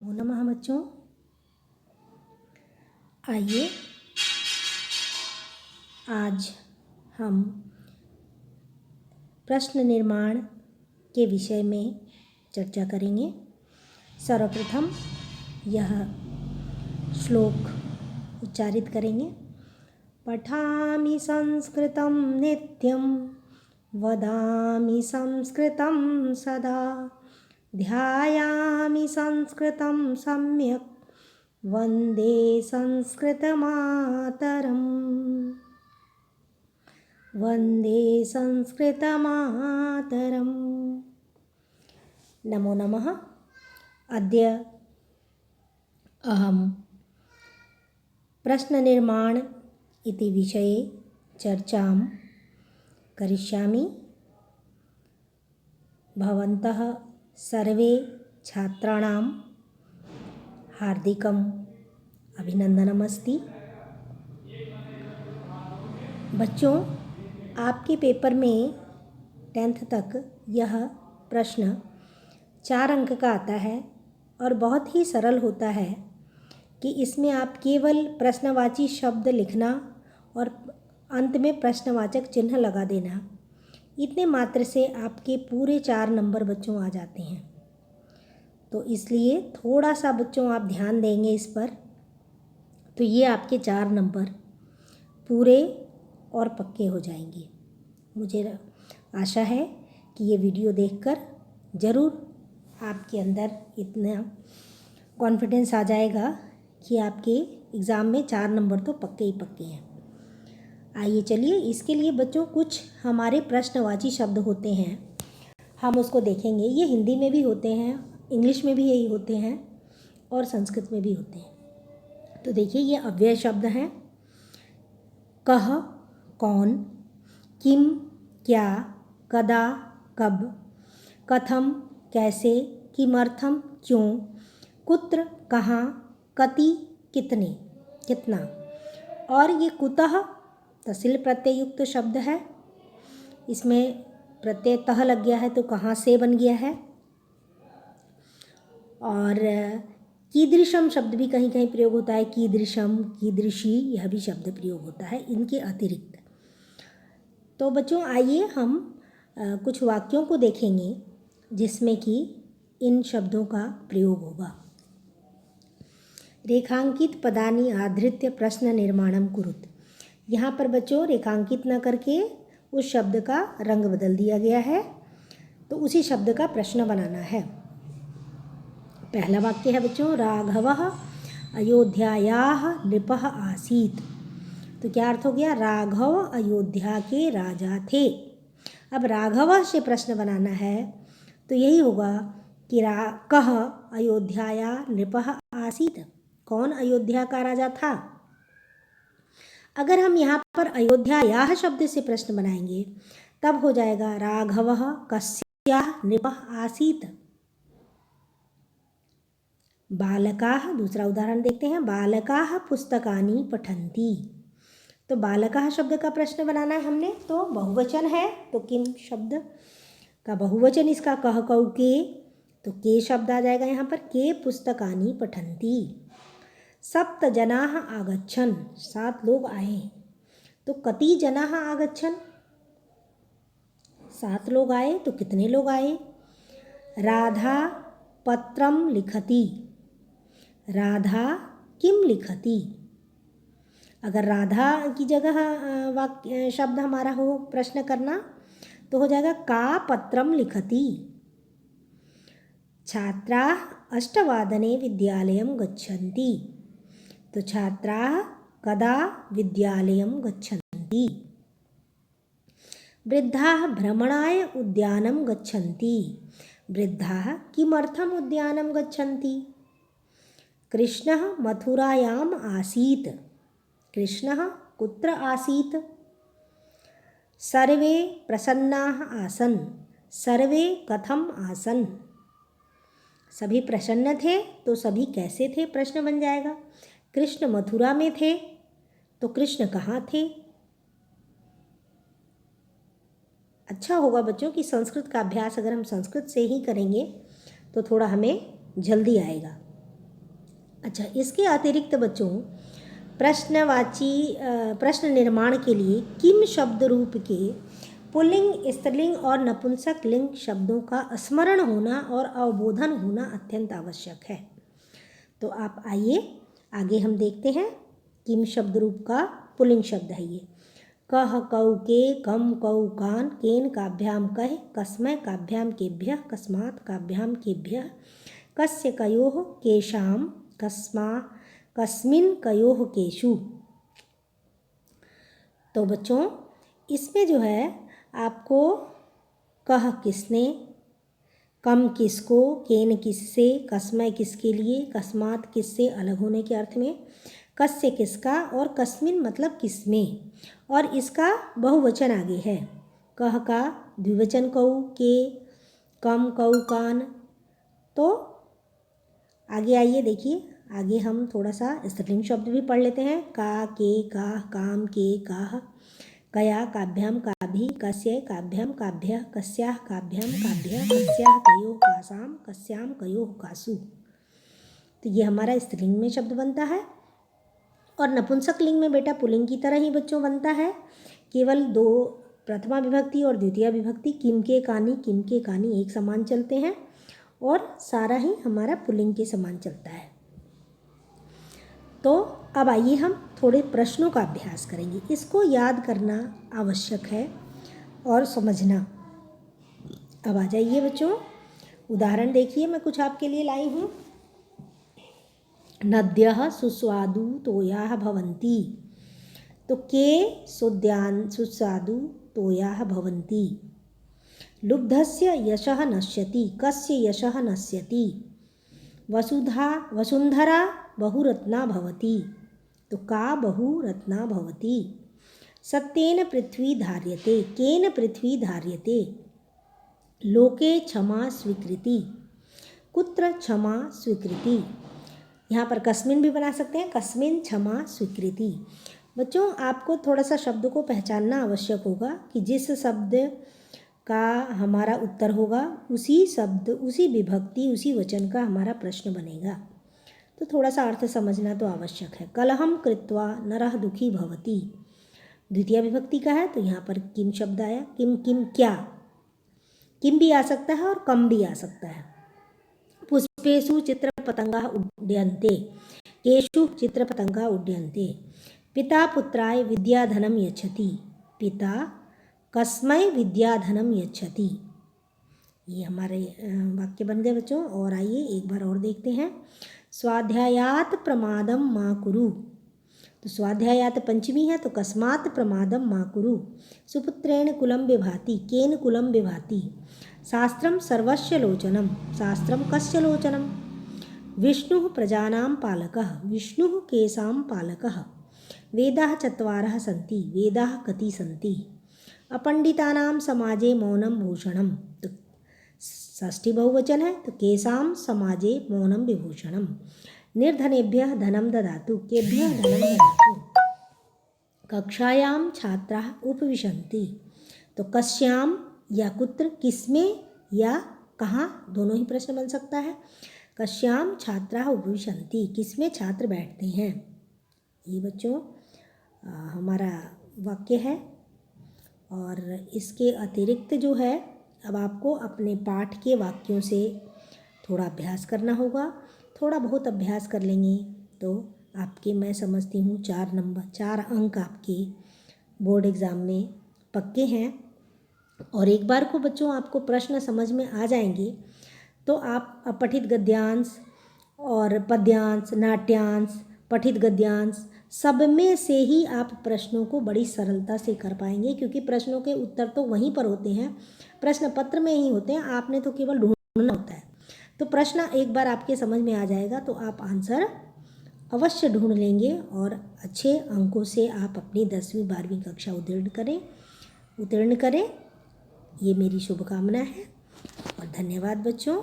नमः बच्चों, आइए आज हम प्रश्न निर्माण के विषय में चर्चा करेंगे। सर्वप्रथम यह श्लोक उच्चारित करेंगे। पठामि संस्कृतं नित्यं वदामि संस्कृतं सदा ध्यायामि संस्कृतं सम्यक् वन्दे संस्कृतमातरम्। वन्दे संस्कृतमातरम्। नमो नमः। अद्य अहं प्रश्ननिर्माण इति विषये चर्चां करिष्यामि। भवन्तः सर्वे छात्राणां हार्दिकम् अभिनंदनमस्ति। बच्चों, आपके पेपर में 10th तक यह प्रश्न 4 अंक का आता है और बहुत ही सरल होता है कि इसमें आप केवल प्रश्नवाची शब्द लिखना और अंत में प्रश्नवाचक चिन्ह लगा देना, इतने मात्र से आपके पूरे 4 नंबर बच्चों आ जाते हैं। तो इसलिए थोड़ा सा बच्चों आप ध्यान देंगे इस पर, तो ये आपके 4 नंबर पूरे और पक्के हो जाएंगे। मुझे आशा है कि ये वीडियो देखकर ज़रूर आपके अंदर इतना कॉन्फिडेंस आ जाएगा कि आपके एग्ज़ाम में 4 नंबर तो पक्के ही पक्के हैं। आइए चलिए, इसके लिए बच्चों कुछ हमारे प्रश्नवाची शब्द होते हैं, हम उसको देखेंगे। ये हिंदी में भी होते हैं, इंग्लिश में भी यही होते हैं और संस्कृत में भी होते हैं। तो देखिए, ये अव्यय शब्द हैं। कह कौन, किम क्या, कदा कब, कथम कैसे, किमर्थम क्यों, कुत्र कहाँ, कति कितने कितना। और ये कुतः तसिल प्रत्यय युक्त शब्द है। इसमें प्रत्यय तह लग गया है तो कहाँ से बन गया है। और कीदृशम शब्द भी कहीं कहीं प्रयोग होता है। कीदृशम, कीदृशी, यह भी शब्द प्रयोग होता है इनके अतिरिक्त। तो बच्चों आइए हम कुछ वाक्यों को देखेंगे जिसमें कि इन शब्दों का प्रयोग होगा। रेखांकित पदानि आधृत्य प्रश्न निर्माणम कुरुत। यहाँ पर बच्चों रेखांकित न करके उस शब्द का रंग बदल दिया गया है, तो उसी शब्द का प्रश्न बनाना है। पहला वाक्य है बच्चों, राघवः अयोध्यायाः नृपः आसीत्। तो क्या अर्थ हो गया? राघव अयोध्या के राजा थे। अब राघव से प्रश्न बनाना है तो यही होगा कि कः अयोध्याया नृपः आसीत्। कौन अयोध्या का राजा था? अगर हम यहाँ पर अयोध्यायाः शब्द से प्रश्न बनाएंगे तब हो जाएगा राघवः कस्याः नृपः आसीत्। बालकाः, दूसरा उदाहरण देखते हैं। बालकाः पुस्तकानि पठन्ति। तो बालकाः शब्द का प्रश्न बनाना है हमने, तो बहुवचन है तो किम शब्द का बहुवचन इसका कह कऊ के, तो के शब्द आ जाएगा यहाँ पर। के पुस्तकानि पठन्ति। सप्त जनाः आगच्छन्, 7 लोग आए। तो कति जनाः आगच्छन्, 7 लोग आए तो कितने लोग आए। राधा पत्रं लिखति। राधा किम लिखति। अगर राधा की जगह वाक्य शब्द हमारा हो प्रश्न करना तो हो जाएगा का पत्रं लिखति। छात्राः 8 विद्यालयं गच्छन्ति। तो छात्राः कदा विद्यालयं गच्छन्ति। वृद्धाः भ्रमणाय उद्यानं गच्छन्ति। वृद्धाः किमर्थम् उद्यानं गच्छन्ति। कृष्णः मथुरायाम् आसीत्। कृष्णः कुत्र आसीत्। सर्वे प्रसन्नाः आसन्। सर्वे कथम् आसन्। सभी प्रसन्न थे तो सभी कैसे थे प्रश्न बन जाएगा। कृष्ण मथुरा में थे तो कृष्ण कहाँ थे। अच्छा होगा बच्चों कि संस्कृत का अभ्यास अगर हम संस्कृत से ही करेंगे तो थोड़ा हमें जल्दी आएगा। अच्छा, इसके अतिरिक्त बच्चों प्रश्नवाची प्रश्न निर्माण के लिए किम शब्द रूप के पुल्लिंग, स्त्रीलिंग और नपुंसक लिंग शब्दों का स्मरण होना और अवबोधन होना अत्यंत आवश्यक है। तो आप आइए आगे हम देखते हैं। किम शब्द रूप का पुल्लिंग शब्द है ये। कह कौ के, कम कौ कान, केन काभ्याम कह, कस्मै काभ्याम केभ्यः, कस्मात् काभ्याम केभ्यः, कस्य कयोः केषां, कस्मा कस्मिन् कयोः केषु। तो बच्चों इसमें जो है आपको कह किसने, कम किसको, केन किससे, कस्मै किसके लिए, कस्मात किससे अलग होने के अर्थ में, कस्य किसका और कस्मिन मतलब किसमें, और इसका बहुवचन आगे है। कह का द्विवचन कौ के, कम कौ कान। तो आगे आइए देखिए, आगे हम थोड़ा सा स्त्रीलिंग शब्द भी पढ़ लेते हैं। का, के, काह, काम, के, काह, कया काभ्याम काभी, कस्य काभ्याम काभ्यः, कस्याः काभ्याम काभ्यः, कस्याः कयोः कासां, कस्याम कयोः कासु। तो ये हमारा स्त्रीलिंग में शब्द बनता है। और नपुंसक लिंग में बेटा पुल्लिंग की तरह ही बच्चों बनता है, केवल दो प्रथमा विभक्ति और द्वितीय विभक्ति किम के कानी एक समान चलते हैं और सारा ही हमारा पुल्लिंग के समान चलता है। तो अब आइए हम थोड़े प्रश्नों का अभ्यास करेंगे। इसको याद करना आवश्यक है और समझना। अब आ जाइए बच्चों, उदाहरण देखिए, मैं कुछ आपके लिए लाई हूँ। नद्यः सुस्वादु तोयाः भवन्ति। तो के सुस्वादु तोयाः भवन्ति। लुब्धस्य यशः नश्यति, कस्य यशः नश्यति। वसुंधरा बहुरत्ना भवति। तो का बहुरत्ना भवति। सत्येन पृथ्वी धार्यते, केन पृथ्वी धार्यते। लोके क्षमा स्वीकृति, कुत्र क्षमा स्वीकृति। यहाँ पर कस्मिन भी बना सकते हैं, कस्मिन क्षमा स्वीकृति। बच्चों आपको थोड़ा सा शब्द को पहचानना आवश्यक होगा कि जिस शब्द का हमारा उत्तर होगा उसी शब्द, उसी विभक्ति, उसी वचन का हमारा प्रश्न बनेगा। तो थोड़ा सा अर्थ समझना तो आवश्यक है। कलहम कृत्वा नरः दुखी भवति। द्वितीय विभक्ति का है तो यहाँ पर किम शब्द आया। किम किम क्या, किम भी आ सकता है और कम भी आ सकता है। पुष्पेषु चित्रपतंगाः उड्यन्ते, केषु चित्रपतंगाः उड्यन्ते। पिता पुत्राय विद्याधनं यच्छति, पिता कस्मै विद्याधनं यच्छति। ये हमारे वाक्य बन गए बच्चों। और आइए एक बार और देखते हैं। स्वाध्यायात् प्रमादं मा कुरु। तो स्वाध्यायात् पंचमी है तो कस्मात् प्रमादं मा कुरु। सुपुत्रेण कुलं विभाति, केन कुलं विभाति। शास्त्रं सर्वस्य लोचनं, शास्त्रं कस्य लोचनं। विष्णुः प्रजानां पालकः, विष्णुः केषां पालकः। वेदाः चत्वारः सन्ति, वेदाः कति सन्ति। अपंडितानां समाजे मौनं भूषणं। तो षष्ठी बहुवचन है तो केषां समाजे मौनं विभूषणं। निर्धनेभ्यः धनं ददातु, केभ्यः धनं ददातु। कक्षायां छात्राः उपविशन्ति। तो कस्यां या कुत्र, किसमें या कहाँ, दोनों ही प्रश्न बन सकता है। कस्यां छात्राः उपविशन्ति, किसमें छात्र बैठते हैं। ये बच्चों हमारा वाक्य है। और इसके अतिरिक्त जो है अब आपको अपने पाठ के वाक्यों से थोड़ा अभ्यास करना होगा। थोड़ा बहुत अभ्यास कर लेंगे तो आपके, मैं समझती हूँ 4 अंक आपके बोर्ड एग्ज़ाम में पक्के हैं। और एक बार को बच्चों आपको प्रश्न समझ में आ जाएंगे तो आप पठित गद्यांश और पद्यांश, नाट्यांश, पठित गद्यांश सब में से ही आप प्रश्नों को बड़ी सरलता से कर पाएंगे, क्योंकि प्रश्नों के उत्तर तो वहीं पर होते हैं, प्रश्न पत्र में ही होते हैं, आपने तो केवल ढूंढना होता है। तो प्रश्न एक बार आपके समझ में आ जाएगा तो आप आंसर अवश्य ढूंढ लेंगे और अच्छे अंकों से आप अपनी 10वीं 12वीं कक्षा उत्तीर्ण करें। ये मेरी शुभकामना है और धन्यवाद बच्चों।